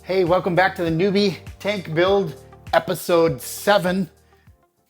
Hey, welcome back to the Newbie Tank Build, episode 7.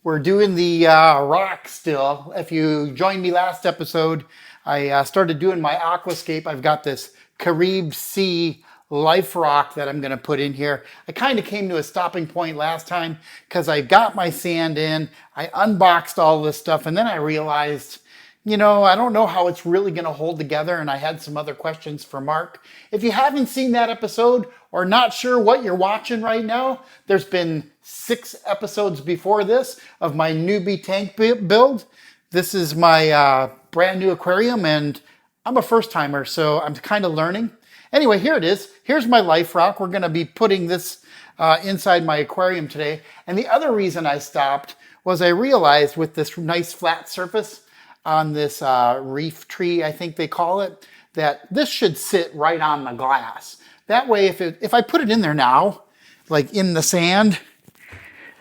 We're doing the rock still. If you joined me last episode, I started doing my aquascape. I've got this Carib Sea life rock that I'm going to put in here. I kind of came to a stopping point last time because I got my sand in, I unboxed all this stuff, and then I realized, I don't know how it's really going to hold together, and I had some other questions for Mark. If you haven't seen that episode or not sure what you're watching right now, there's been 6 episodes before this of my Newbie Tank Build. This is my brand new aquarium, and I'm a first timer, so I'm kind of learning. Anyway, here it is. Here's my life rock. We're going to be putting this inside my aquarium today. And the other reason I stopped was I realized with this nice flat surface on this reef tree, I think they call it, that this should sit right on the glass. That way, if I put it in there now, like in the sand,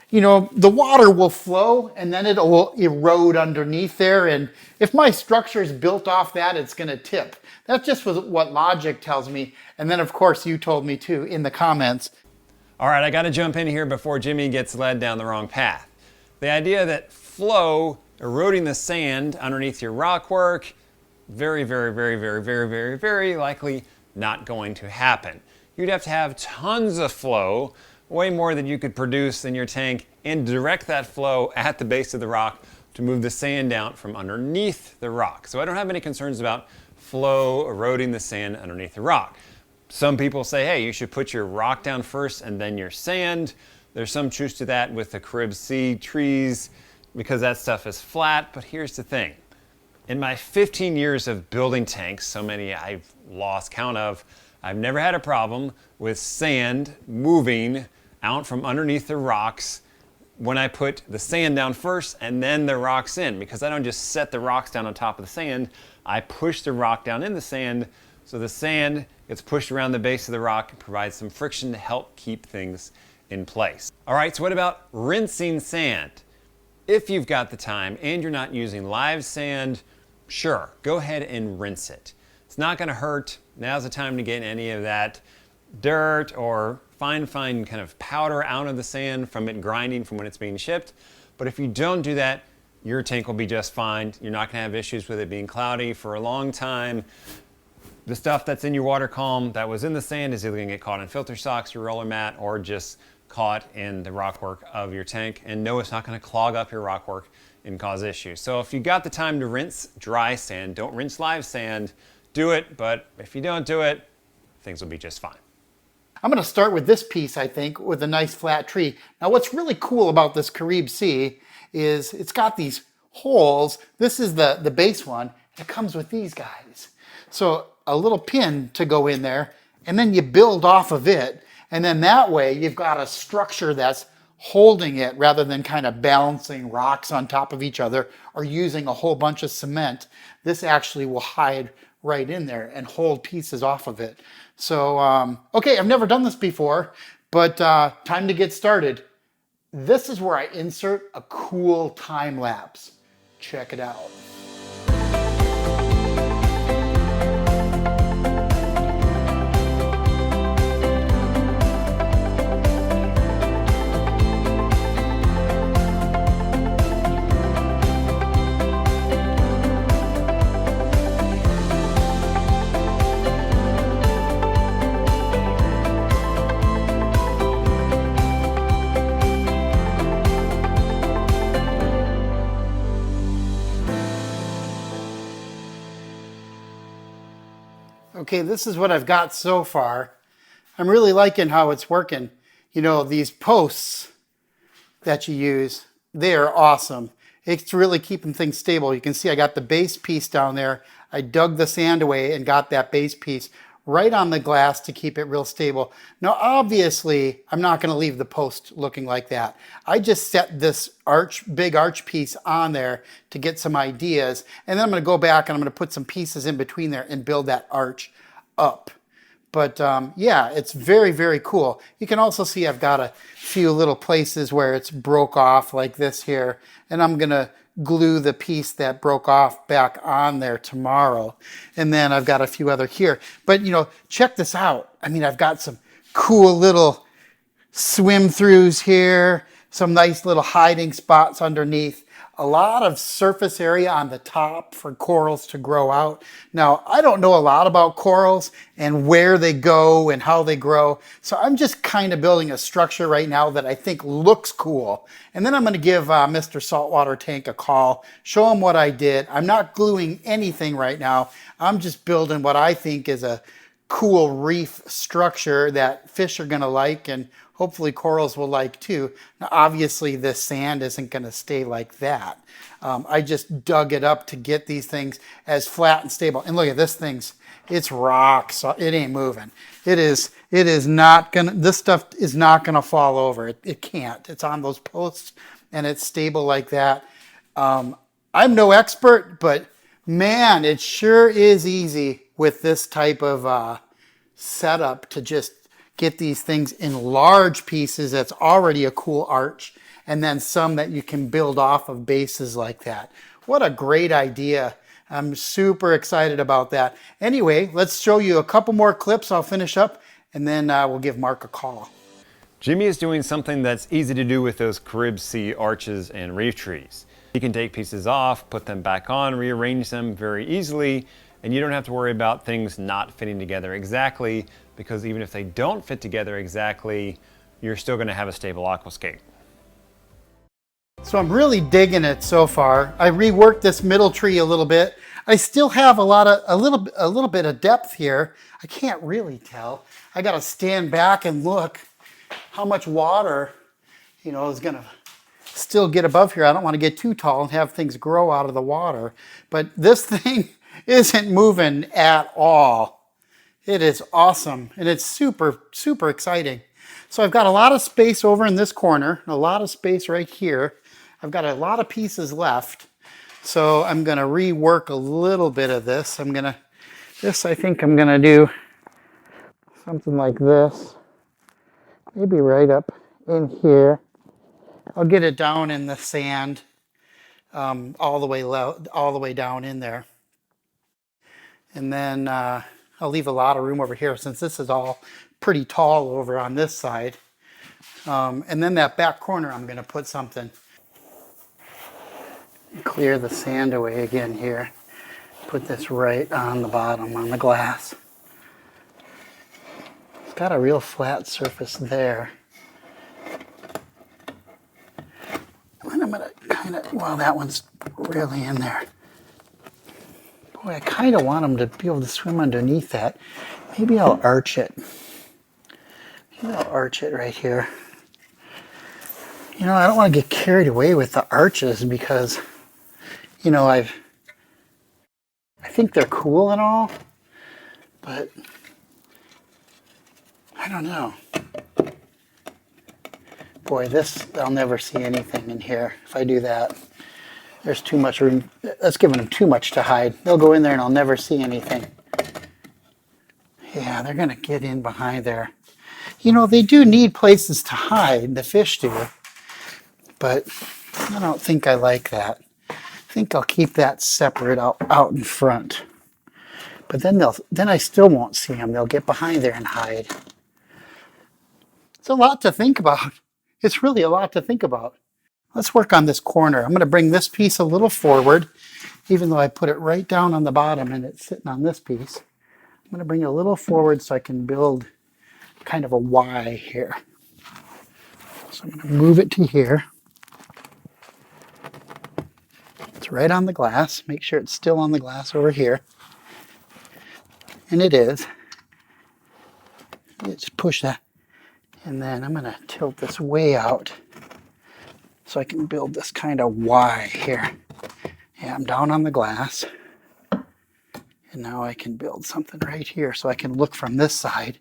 the water will flow and then it will erode underneath there. And if my structure is built off that, it's going to tip. That's just what logic tells me. And then, of course, you told me too in the comments. All right, I got to jump in here before Jimmy gets led down the wrong path. The idea that flow eroding the sand underneath your rock work, very, very, very, very, very, very, very likely not going to happen. You'd have to have tons of flow, way more than you could produce in your tank, and direct that flow at the base of the rock to move the sand down from underneath the rock. So I don't have any concerns about flow eroding the sand underneath the rock. Some people say, hey, you should put your rock down first and then your sand. There's some truth to that with the Carib Sea trees because that stuff is flat, but here's the thing. In my 15 years of building tanks, so many I've lost count of, I've never had a problem with sand moving out from underneath the rocks when I put the sand down first and then the rocks in, because I don't just set the rocks down on top of the sand, I push the rock down in the sand, so the sand gets pushed around the base of the rock and provides some friction to help keep things in place. All right, so what about rinsing sand? If you've got the time and you're not using live sand, sure, go ahead and rinse it. It's not gonna hurt. Now's the time to get any of that dirt or fine kind of powder out of the sand from it grinding from when it's being shipped. But if you don't do that, your tank will be just fine. You're not gonna have issues with it being cloudy for a long time. The stuff that's in your water column that was in the sand is either gonna get caught in filter socks, your roller mat, or just caught in the rockwork of your tank. And no, it's not gonna clog up your rockwork and cause issues. So if you got the time to rinse dry sand, don't rinse live sand, do it. But if you don't do it, things will be just fine. I'm going to start with this piece, I think, with a nice flat tree. Now, what's really cool about this Carib Sea is it's got these holes. This is the base one. And it comes with these guys. So a little pin to go in there, and then you build off of it. And then that way you've got a structure that's holding it rather than kind of balancing rocks on top of each other or using a whole bunch of cement. This actually will hide right in there and hold pieces off of it. So, okay, I've never done this before, but time to get started. This is where I insert a cool time lapse. Check it out. Okay, this is what I've got so far. I'm really liking how it's working. These posts that you use, they are awesome. It's really keeping things stable. You can see I got the base piece down there. I dug the sand away and got that base piece right on the glass to keep it real stable. Now, obviously, I'm not going to leave the post looking like that. I just set this big arch piece on there to get some ideas. And then I'm going to go back and I'm going to put some pieces in between there and build that arch up. But yeah, it's very, very cool. You can also see I've got a few little places where it's broke off like this here. And I'm going to glue the piece that broke off back on there tomorrow. And then I've got a few other here. But check this out. I mean, I've got some cool little swim throughs here, some nice little hiding spots underneath. A lot of surface area on the top for corals to grow out. Now, I don't know a lot about corals and where they go and how they grow. So I'm just kind of building a structure right now that I think looks cool. And then I'm going to give Mr. Saltwater Tank a call, show him what I did. I'm not gluing anything right now. I'm just building what I think is a cool reef structure that fish are going to like and hopefully corals will like too. Now, obviously this sand isn't going to stay like that. I just dug it up to get these things as flat and stable. And look at this thing's, it's rock, so it ain't moving. It is not gonna, this stuff is not gonna fall over. It can't. It's on those posts and it's stable like that. I'm no expert, but man, it sure is easy with this type of setup to just get these things in large pieces. That's already a cool arch, and then some that you can build off of bases like that. What a great idea. I'm super excited about that. Anyway, let's show you a couple more clips. I'll finish up and then we'll give Mark a call. Jimmy is doing something that's easy to do with those Carib Sea arches and reef trees. You can take pieces off, put them back on, rearrange them very easily, and you don't have to worry about things not fitting together exactly, because even if they don't fit together exactly, you're still going to have a stable aquascape. So I'm really digging it so far. I reworked this middle tree a little bit. I still have a little bit of depth here. I can't really tell. I got to stand back and look how much water, you know, is going to still get above here. I don't want to get too tall and have things grow out of the water. But this thing isn't moving at all. It is awesome, and it's super, super exciting. So I've got a lot of space over in this corner, a lot of space right here. I've got a lot of pieces left. So I'm going to rework a little bit of this. I think I'm going to do something like this. Maybe right up in here. I'll get it down in the sand, all the way down in there. And then I'll leave a lot of room over here since this is all pretty tall over on this side. And then that back corner, I'm going to put something. Clear the sand away again here. Put this right on the bottom on the glass. It's got a real flat surface there. And I'm going to kind of, well, that one's really in there. Boy, I kind of want them to be able to swim underneath that. Maybe I'll arch it. Maybe I'll arch it right here. You know, I don't want to get carried away with the arches because, you know, I think they're cool and all, but I don't know. Boy, I'll never see anything in here if I do that. There's too much room. That's giving them too much to hide. They'll go in there and I'll never see anything. Yeah, they're going to get in behind there. You know, they do need places to hide, the fish do, but I don't think I like that. I think I'll keep that separate out in front. But then I still won't see them. They'll get behind there and hide. It's a lot to think about. It's really a lot to think about. Let's work on this corner. I'm going to bring this piece a little forward, even though I put it right down on the bottom and it's sitting on this piece. I'm going to bring it a little forward so I can build kind of a Y here. So I'm going to move it to here. It's right on the glass. Make sure it's still on the glass over here. And it is. Just push that. And then I'm going to tilt this way out so I can build this kind of Y here. Yeah, I'm down on the glass. And now I can build something right here so I can look from this side.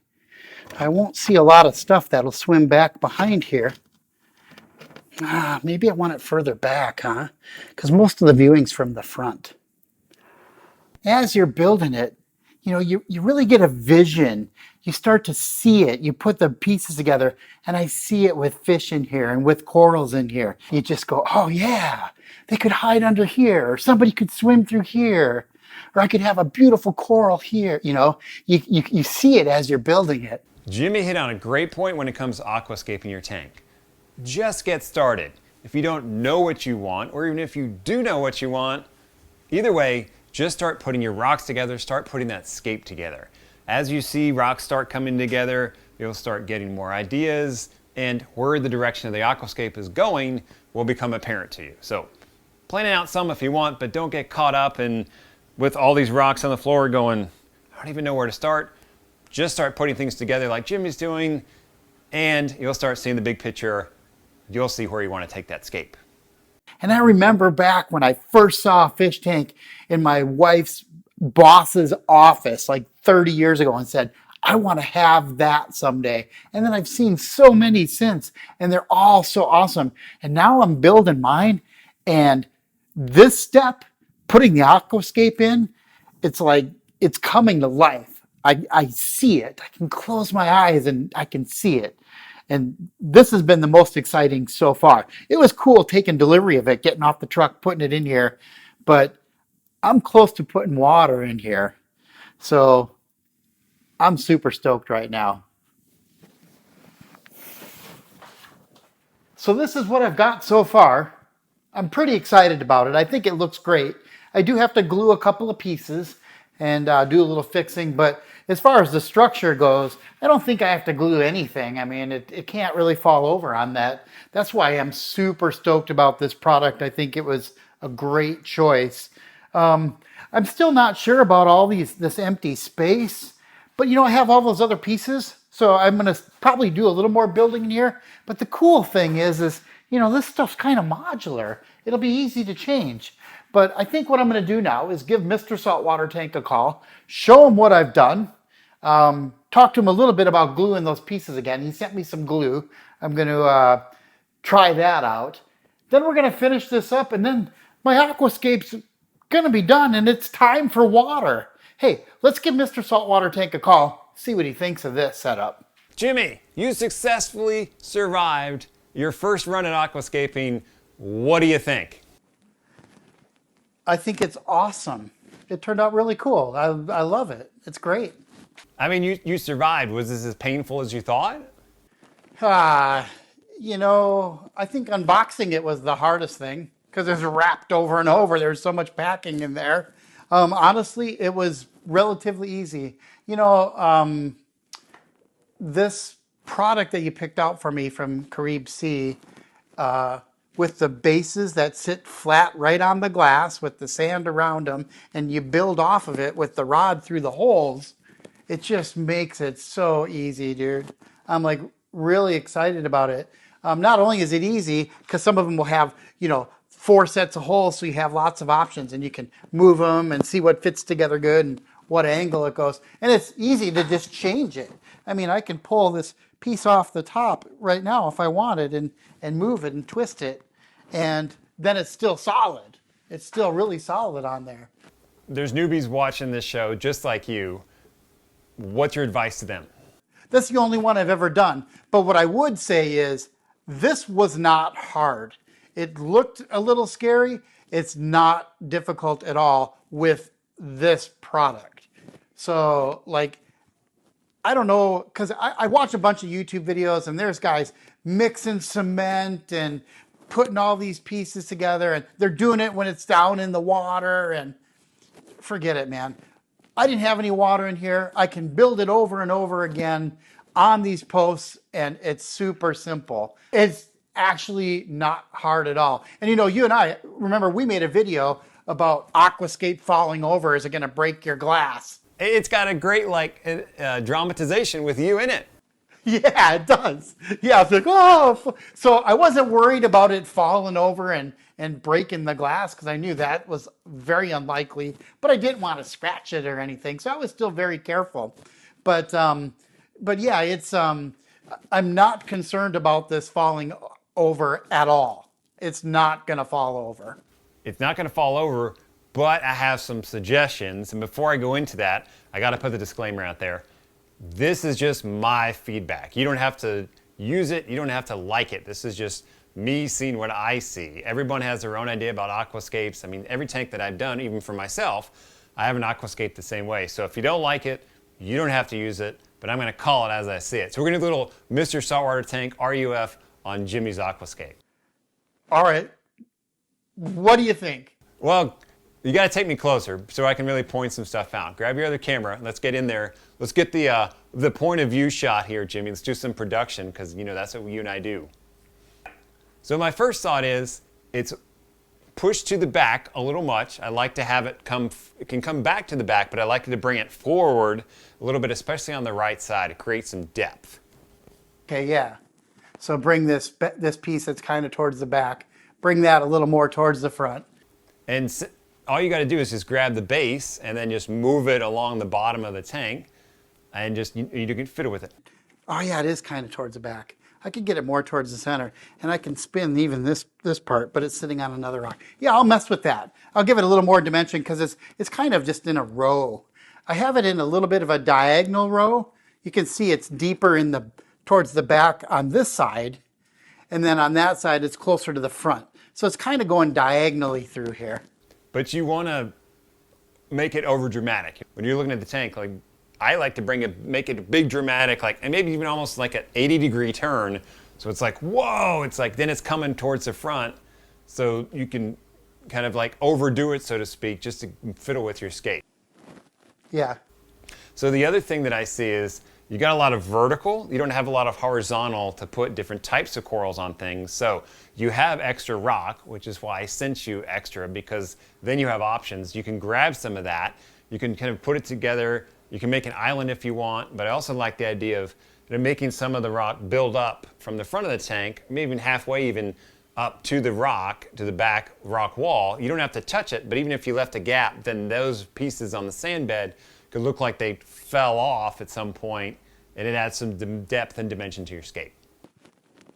I won't see a lot of stuff that'll swim back behind here. Maybe I want it further back, huh? Because most of the viewing's from the front. As you're building it, you know, you really get a vision. You start to see it. You put the pieces together, and I see it with fish in here and with corals in here. You just go, oh yeah, they could hide under here, or somebody could swim through here, or I could have a beautiful coral here. You know, you see it as you're building it. Jimmy hit on a great point when it comes to aquascaping your tank. Just get started. If you don't know what you want, or even if you do know what you want, either way, just start putting your rocks together, start putting that scape together. As you see rocks start coming together, you'll start getting more ideas, and where the direction of the aquascape is going will become apparent to you. So plan it out some if you want, but don't get caught up in with all these rocks on the floor going, I don't even know where to start. Just start putting things together like Jimmy's doing, and you'll start seeing the big picture. You'll see where you want to take that scape. And I remember back when I first saw a fish tank in my wife's boss's office like 30 years ago and said, I want to have that someday. And then I've seen so many since, and they're all so awesome. And now I'm building mine, and this step, putting the aquascape in, it's like it's coming to life. I see it. I can close my eyes and I can see it. And this has been the most exciting so far. It was cool taking delivery of it, getting off the truck, putting it in here, but I'm close to putting water in here. So I'm super stoked right now. So this is what I've got so far. I'm pretty excited about it. I think it looks great. I do have to glue a couple of pieces and do a little fixing, but as far as the structure goes, I don't think I have to glue anything. I mean, it can't really fall over on that. That's why I'm super stoked about this product. I think it was a great choice. I'm still not sure about all this empty space, but I have all those other pieces, so I'm gonna probably do a little more building in here. But the cool thing is this stuff's kind of modular. It'll be easy to change. But I think what I'm going to do now is give Mr. Saltwater Tank a call, show him what I've done, talk to him a little bit about gluing those pieces again. He sent me some glue. I'm going to try that out. Then we're going to finish this up, and then my aquascape's going to be done, and it's time for water. Hey, let's give Mr. Saltwater Tank a call, see what he thinks of this setup. Jimmy, you successfully survived your first run at aquascaping. What do you think? I think it's awesome. It turned out really cool. I love it. It's great. I mean, you survived. Was this as painful as you thought? I think unboxing it was the hardest thing because it's wrapped over and over. There's so much packing in there. Honestly, it was relatively easy. This product that you picked out for me from Carib Sea, with the bases that sit flat right on the glass with the sand around them, and you build off of it with the rod through the holes, it just makes it so easy, dude. I'm like really excited about it. Not only is it easy, because some of them will have, 4 sets of holes, so you have lots of options and you can move them and see what fits together good and what angle it goes. And it's easy to just change it. I mean, I can pull this piece off the top right now if I wanted and move it and twist it. And then it's still solid. It's still really solid on there. There's newbies watching this show just like you. What's your advice to them? That's the only one I've ever done. But what I would say is this was not hard. It looked a little scary. It's not difficult at all with this product. So I don't know, because I watch a bunch of YouTube videos and there's guys mixing cement and putting all these pieces together, and they're doing it when it's down in the water, and forget it, man. I didn't have any water in here. I can build it over and over again on these posts, and it's super simple. It's actually not hard at all. And you and I, remember we made a video about aquascape falling over. Is it going to break your glass? It's got a great dramatization with you in it. Yeah, it does. Yeah, it's like, oh. So I wasn't worried about it falling over and breaking the glass because I knew that was very unlikely. But I didn't want to scratch it or anything, so I was still very careful. But yeah, it's I'm not concerned about this falling over at all. It's not gonna fall over. It's not gonna fall over, but I have some suggestions. And before I go into that, I got to put the disclaimer out there. This is just my feedback. You don't have to use it. You don't have to like it. This is just me seeing what I see. Everyone has their own idea about aquascapes. I mean, every tank that I've done, even for myself, I have an aquascape the same way. So if you don't like it, you don't have to use it. but I'm going to call it as I see it. So we're going to do a little Mr. Saltwater Tank RUF on Jimmy's aquascape. All right. What do you think? Well, you got to take me closer so I can really point some stuff out. Grab your other camera. Let's get in there. Let's get the point of view shot here, Jimmy. Let's do some production because, you know, that's what you and I do. So my first thought is it's pushed to the back a little much. I like to have it it can come back to the back, but I like to bring it forward a little bit, especially on the right side to create some depth. Okay, yeah. So bring this piece that's kind of towards the back, bring that a little more towards the front. And all you got to do is just grab the base and then just move it along the bottom of the tank and just you can fiddle with it. Oh yeah, it is kind of towards the back. I could get it more towards the center, and I can spin even this part, but it's sitting on another rock. Yeah, I'll mess with that. I'll give it a little more dimension because it's kind of just in a row. I have it in a little bit of a diagonal row. You can see it's deeper towards the back on this side, and then on that side it's closer to the front. So it's kind of going diagonally through here. But you want to make it over dramatic. When you're looking at the tank, like I like to make it a big dramatic, like, and maybe even almost like an 80-degree turn. So it's like, whoa, it's like, then it's coming towards the front. So you can kind of like overdo it, so to speak, just to fiddle with your skate. Yeah. So the other thing that I see is you got a lot of vertical, you don't have a lot of horizontal to put different types of corals on things. So you have extra rock, which is why I sent you extra, because then you have options. You can grab some of that, you can kind of put it together. You can make an island if you want, but I also like the idea of making some of the rock build up from the front of the tank, maybe even halfway even up to the rock, to the back rock wall. You don't have to touch it, but even if you left a gap, then those pieces on the sand bed could look like they fell off at some point, and it adds some depth and dimension to your scape.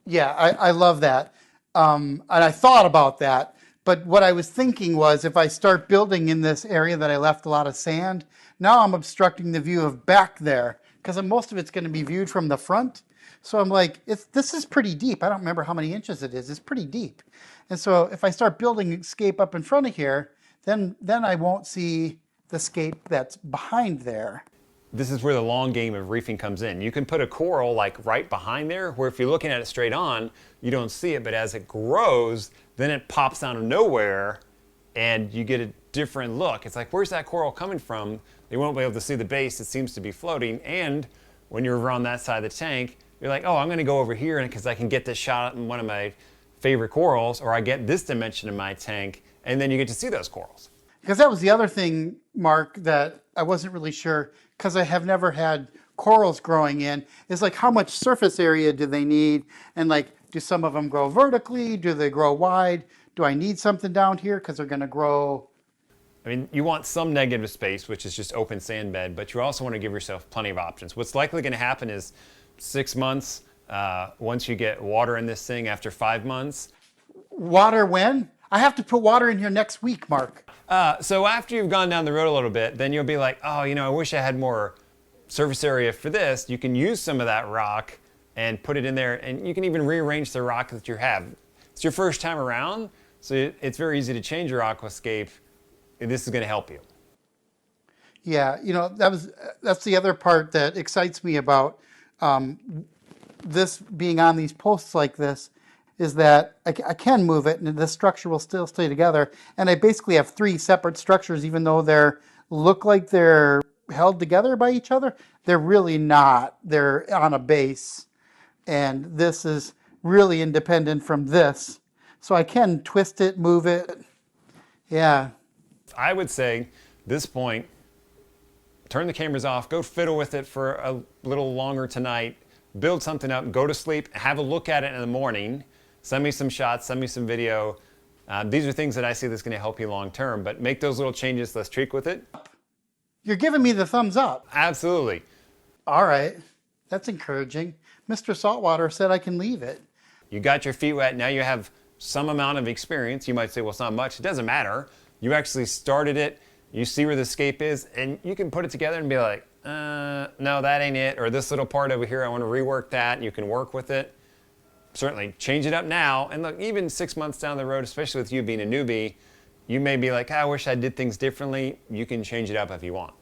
Yeah, I love that. And I thought about that, but what I was thinking was if I start building in this area that I left a lot of sand, now I'm obstructing the view of back there because most of it's going to be viewed from the front. So I'm like, this is pretty deep. I don't remember how many inches it is. It's pretty deep. And so if I start building scape up in front of here, then I won't see the scape that's behind there. This is where the long game of reefing comes in. You can put a coral like right behind there, where if you're looking at it straight on, you don't see it, but as it grows, then it pops out of nowhere and you get a different look. It's like, where's that coral coming from? They won't be able to see the base. It seems to be floating. And when you're on that side of the tank, you're like, oh, I'm gonna go over here because I can get this shot in one of my favorite corals, or I get this dimension in my tank, and then you get to see those corals. Because that was the other thing, Mark, that I wasn't really sure, because I have never had corals growing in, is like how much surface area do they need? And like, do some of them grow vertically? Do they grow wide? Do I need something down here because they're going to grow? I mean, you want some negative space, which is just open sand bed, but you also want to give yourself plenty of options. What's likely going to happen is 6 months, once you get water in this thing after 5 months. Water when? I have to put water in here next week, Mark. So after you've gone down the road a little bit, then you'll be like, oh, you know, I wish I had more surface area for this. You can use some of that rock and put it in there, and you can even rearrange the rock that you have. It's your first time around, so it's very easy to change your aquascape. This is going to help you. Yeah, you know, that's the other part that excites me about this being on these posts like this, is that I can move it and the structure will still stay together. And I basically have 3 separate structures, even though they look like they're held together by each other. They're really not. They're on a base. And this is really independent from this. So I can twist it, move it. Yeah. I would say, this point, turn the cameras off, go fiddle with it for a little longer tonight, build something up, go to sleep, have a look at it in the morning, send me some shots, send me some video. These are things that I see that's going to help you long term, but make those little changes, let's tweak with it. You're giving me the thumbs up. Absolutely. All right. That's encouraging. Mr. Saltwater said I can leave it. You got your feet wet, now you have some amount of experience. You might say, well, it's not much. It doesn't matter. You actually started it, you see where the scape is, and you can put it together and be like, no, that ain't it, or this little part over here, I want to rework that, and you can work with it. Certainly change it up now, and look, even 6 months down the road, especially with you being a newbie, you may be like, I wish I did things differently. You can change it up if you want.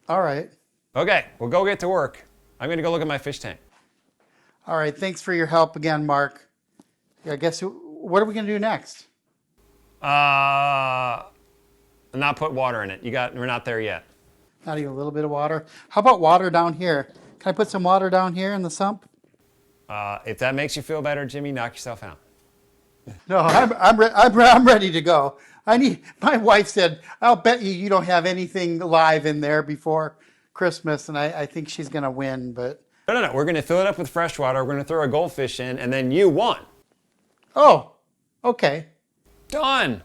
All right. Okay, well go get to work. I'm gonna go look at my fish tank. All right, thanks for your help again, Mark. I guess, what are we gonna do next? Not put water in it. We're not there yet. Not even a little bit of water. How about water down here? Can I put some water down here in the sump? If that makes you feel better, Jimmy, knock yourself out. No, I'm ready to go. My wife said, I'll bet you don't have anything live in there before Christmas, and I think she's gonna win, but. No. We're gonna fill it up with fresh water. We're gonna throw a goldfish in, and then you won. Oh, okay. Done.